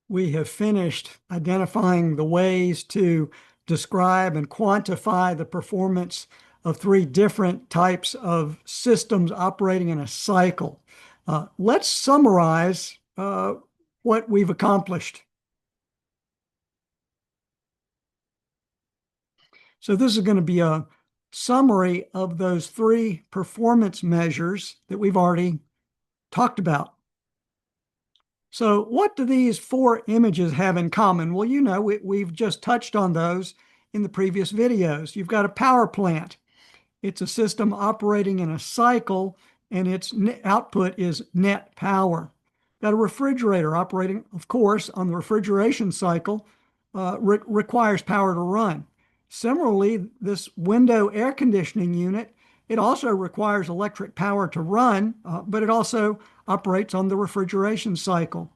we have finished identifying the ways to describe and quantify the performance of three different types of systems operating in a cycle. Let's summarize what we've accomplished. So this is going to be a summary of those three performance measures that we've already talked about. So what do these four images have in common? Well, we've just touched on those in the previous videos. You've got a power plant. It's a system operating in a cycle, and its output is net power. Got a refrigerator operating, of course, on the refrigeration cycle, requires power to run. Similarly, this window air conditioning unit, it also requires electric power to run, but it also operates on the refrigeration cycle.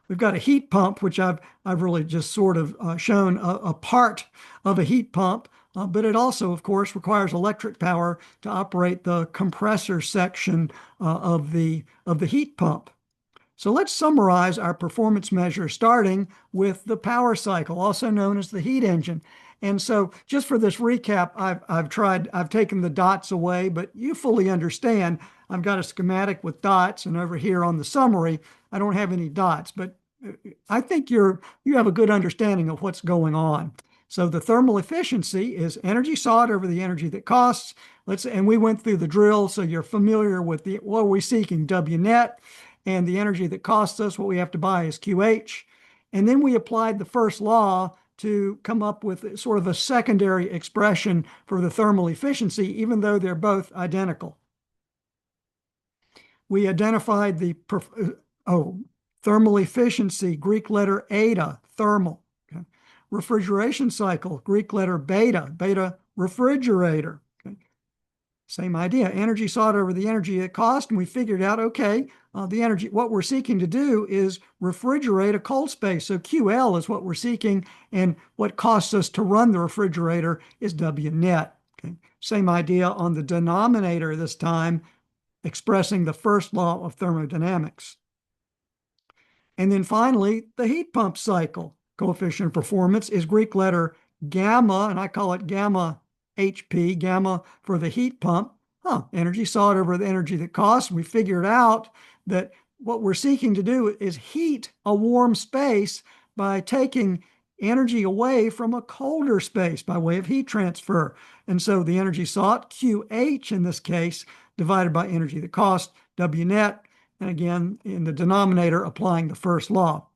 We've got a heat pump, which I've really just sort of shown a part of a heat pump, but it also, of course, requires electric power to operate the compressor section of the heat pump. So let's summarize our performance measure starting with the power cycle, also known as the heat engine. And so just for this recap, I've taken the dots away, but you fully understand I've got a schematic with dots, and over here on the summary, I don't have any dots, but I think you have a good understanding of what's going on. So the thermal efficiency is energy sought over the energy that costs. And we went through the drill, so you're familiar with what are we seeking, W net, and the energy that costs us, what we have to buy is QH. And then we applied the first law to come up with sort of a secondary expression for the thermal efficiency, even though they're both identical. We identified the thermal efficiency, Greek letter eta, thermal. Okay. Refrigeration cycle, Greek letter beta, beta refrigerator. Okay. Same idea, energy sought over the energy it cost, and we figured out, okay, the energy, what we're seeking to do is refrigerate a cold space. So QL is what we're seeking, and what costs us to run the refrigerator is W net. Okay. Same idea on the denominator this time, expressing the first law of thermodynamics. And then finally, the heat pump cycle coefficient of performance is Greek letter gamma, and I call it gamma HP, gamma for the heat pump. Energy sought over the energy that costs. We figured out that what we're seeking to do is heat a warm space by taking energy away from a colder space by way of heat transfer. And so the energy sought, QH in this case, divided by energy that cost, W net, and again, in the denominator, applying the first law.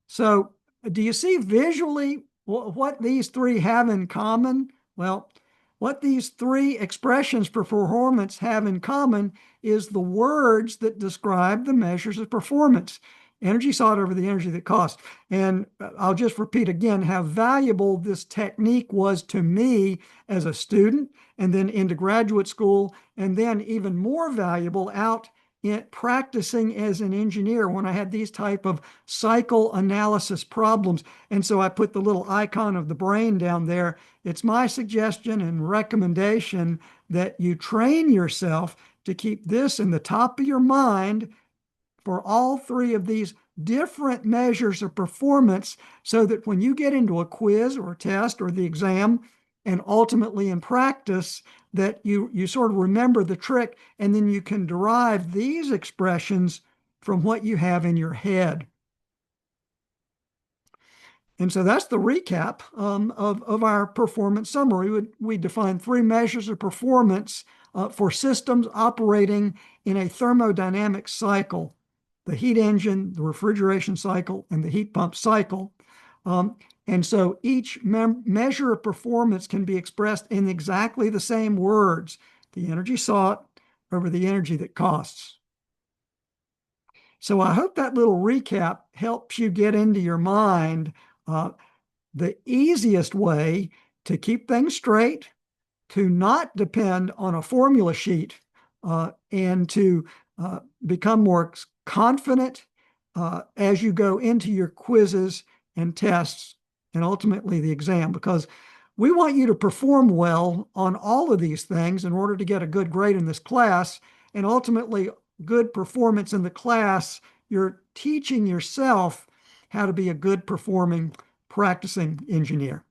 So do you see visually what these three have in common? Well, what these three expressions for performance have in common is the words that describe the measures of performance. Energy sought over the energy that cost. And I'll just repeat again how valuable this technique was to me as a student, and then into graduate school, and then even more valuable out in practicing as an engineer when I had these type of cycle analysis problems. And so I put the little icon of the brain down there. It's my suggestion and recommendation that you train yourself to keep this in the top of your mind for all three of these different measures of performance, so that when you get into a quiz or a test or the exam, and ultimately in practice, that you sort of remember the trick, and then you can derive these expressions from what you have in your head. And so that's the recap of our performance summary. We defined three measures of performance for systems operating in a thermodynamic cycle: the heat engine, the refrigeration cycle, and the heat pump cycle. And so each measure of performance can be expressed in exactly the same words: the energy sought over the energy that costs. So I hope that little recap helps you get into your mind the easiest way to keep things straight, to not depend on a formula sheet, and to become more confident as you go into your quizzes and tests and ultimately the exam, because we want you to perform well on all of these things in order to get a good grade in this class, and ultimately good performance in the class. You're teaching yourself how to be a good performing, practicing engineer.